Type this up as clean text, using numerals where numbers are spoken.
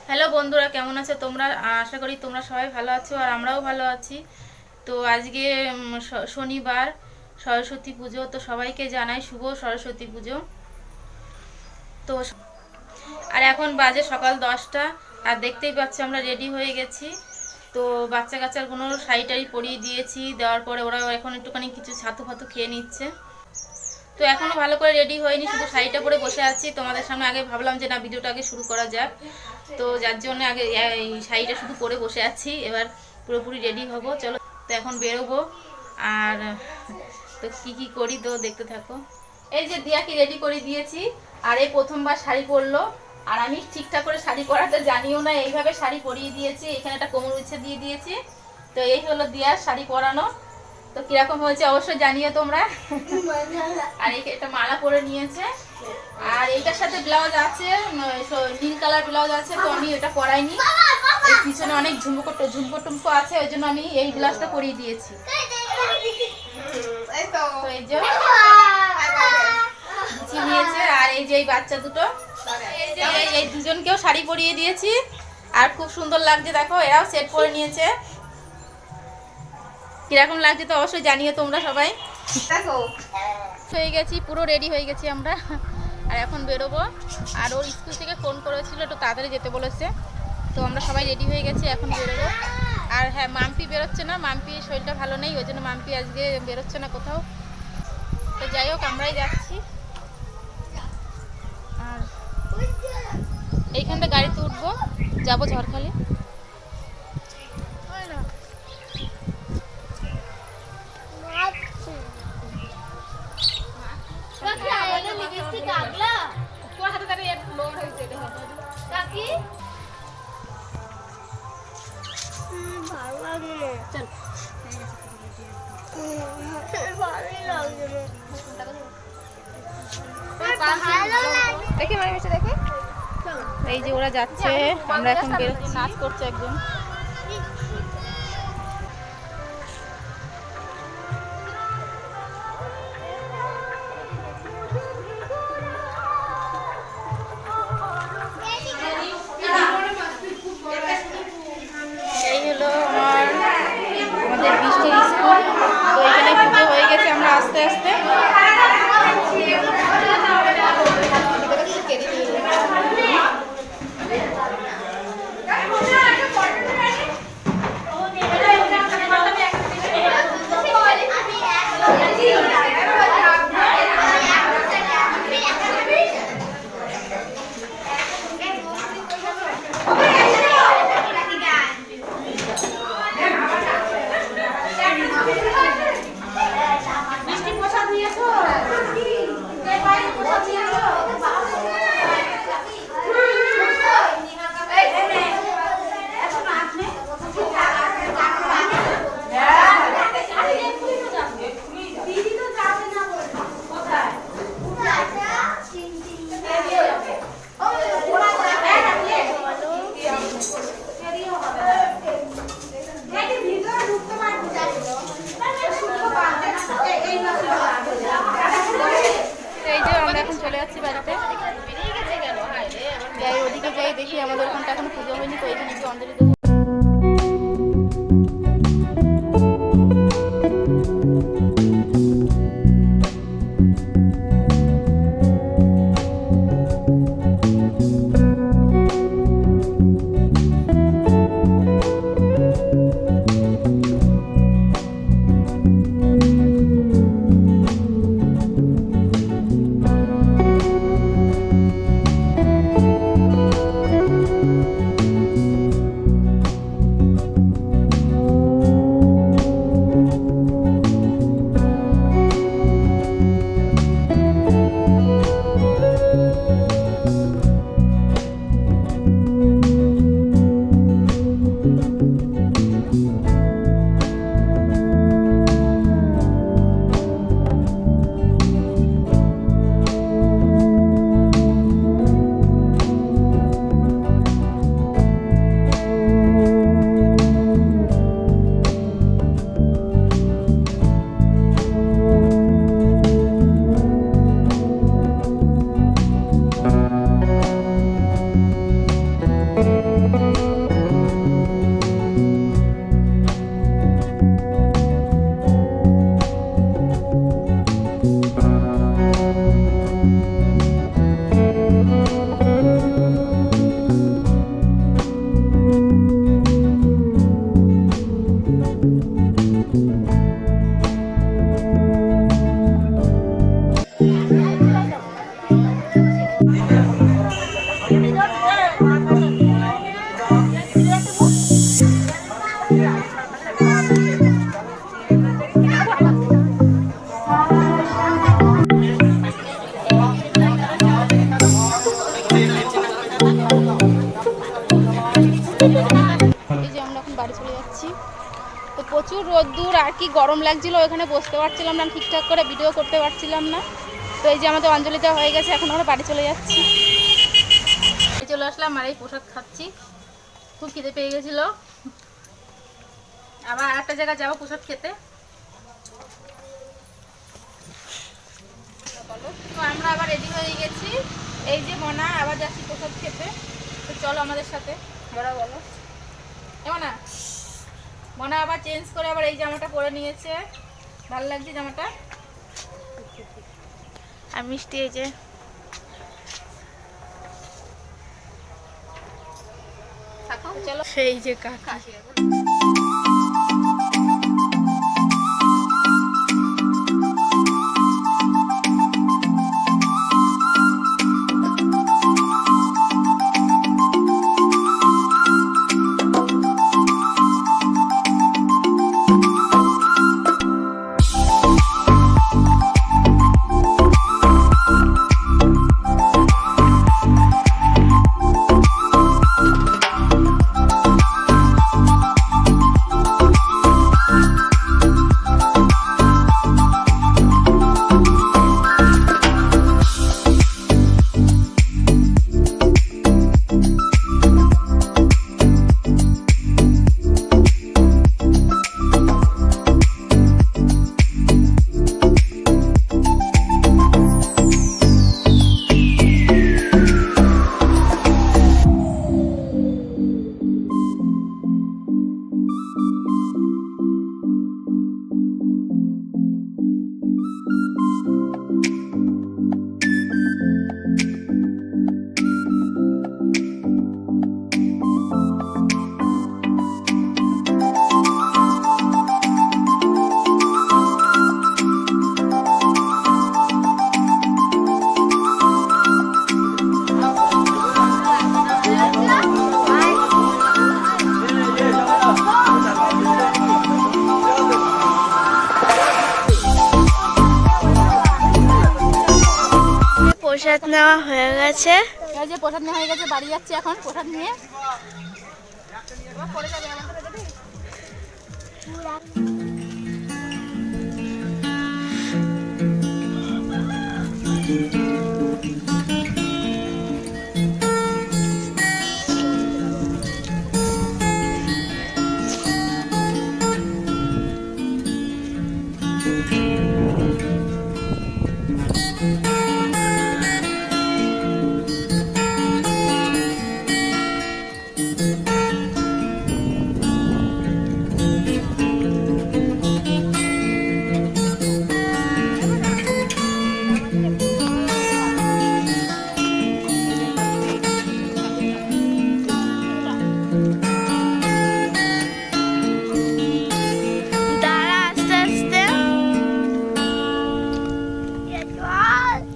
Hello বন্ধুরা, কেমন আছো তোমরা? আশা করি তোমরা সবাই ভালো আছো আর আমরাও ভালো আছি। তো আজকে শনিবার, সরস্বতী পুজো। তো সবাইকে জানাই শুভ সরস্বতী পুজো। তো আর এখন বাজে সকাল 10টা। আর দেখতেই পাচ্ছি আমরা রেডি হয়ে গেছি। তো বাচ্চা কাচ্চার কোনো শাড়ি টাড়ি পরিয়ে দিয়েছি, দেওয়ার পরে ওরা এখন একটুখানি কিছু ছাতু ফাতু খেয়ে নিচ্ছে। তো এখনো ভালো করে রেডি হয়নি, শুধু শাড়িটা পরে বসে আছি। তোমাদের সামনে আগে ভাবলাম যে না, ভিডিওটা আগে শুরু করা যাক। তো যার জন্য আগে এই শাড়িটা শুধু পরে বসে আছি, এবার পুরোপুরি রেডি হব। চলো, তো এখন বেরোবো। আর তো কি করি তো দেখতে থাকো। এই যে দিয়াকে রেডি করে দিয়েছি, আর এই প্রথমবার শাড়ি পরলো। আর আমি ঠিকঠাক করে শাড়ি পরাতে জানিও না, এইভাবে শাড়ি পরিয়ে দিয়েছি। এখানে একটা কোমর উচ্ছে দিয়ে দিয়েছি। তো এই হলো দিয়ার শাড়ি পরানো। তো কিরকম হয়েছে অবশ্যই জানিও তোমরা। আর এটা মালা পরে নিয়েছে, আর এইটার সাথে ব্লাউজ আছে, নীল কালার ব্লাউজ আছে। তো আমি এটা পরাইনি, এর পিছনে অনেক ঝুমকো টুমকো আছে, ওই জন্য আমি এই ব্লাউজটা পরিয়ে দিয়েছি। তো এই যে নিয়েছে, আর এই যে এই বাচ্চা দুটো, এই দুজনকেও শাড়ি পরিয়ে দিয়েছি। আর খুব সুন্দর লাগছে, দেখো এরাও সেট পরে নিয়েছে। কিরকম লাগছে তো অবশ্যই জানিও তোমরা সবাই। হয়ে গেছি, পুরো রেডি হয়ে গেছি আমরা। আর এখন বেরোবো। আর ওর স্কুল থেকে ফোন করেছিল, একটু তাড়াতাড়ি যেতে বলেছে। তো আমরা সবাই রেডি হয়ে গেছি, এখন বেরোবো। আর হ্যাঁ, মাম্পি বেরোচ্ছে না, মাম্পির শরীরটা ভালো নেই, ওই জন্য মাম্পি আজকে বেরোচ্ছে না কোথাও। তো যাই হোক, আমরাই যাচ্ছি। আর এইখানটা গাড়িতে উঠবো, যাবো ঝড়খালি। এই যে ওরা যাচ্ছে, আমরা এখন বেরোচ্ছি। নাচ করছে একজন। এই হলো আমাদের বৃষ্টির স্কুল। তো এখানে পুজো হয়ে গেছে, আমরা আস্তে আস্তে চলে যাচ্ছি বাড়িতে। যাই ওদিকে যাই, দেখি আমাদের ওখানটা এখন পুজো হয়নি, তো এখানে একটু অঞ্জলি দেবো। তো প্রচুর রোদ্দুর আর কি গরম লাগছিল, ওখানে বসতে পারছিলাম না ঠিকঠাক করে, ভিডিও করতে পারছিলাম না। তো এই যে আমাদের অঞ্জলিটা হয়ে গেছে, এখন আমরা বাড়ি চলে যাচ্ছি। চলে আসলাম আর এই প্রসাদ খাচ্ছি, খুব খিদে পেয়ে গেছিল। আবার আরেকটা জায়গায় যাবো প্রসাদ খেতে। তো আমরা আবার রেডি হয়ে গেছি, এই যে মনা আবার যাচ্ছি প্রসাদ খেতে। তো চলো আমাদের সাথে, বড় বলো না। মনা আবার চেঞ্জ করে আবার এই জামাটা পরে নিয়েছে, ভালো লাগছে জামাটা। আর মিষ্টি এই যে চলো, সেই যে কাকা। প্রসাদ নেওয়া হয়ে গেছে, এই যে প্রসাদ নেওয়া হয়ে গেছে, বাড়ি যাচ্ছি এখন প্রসাদ নিয়ে।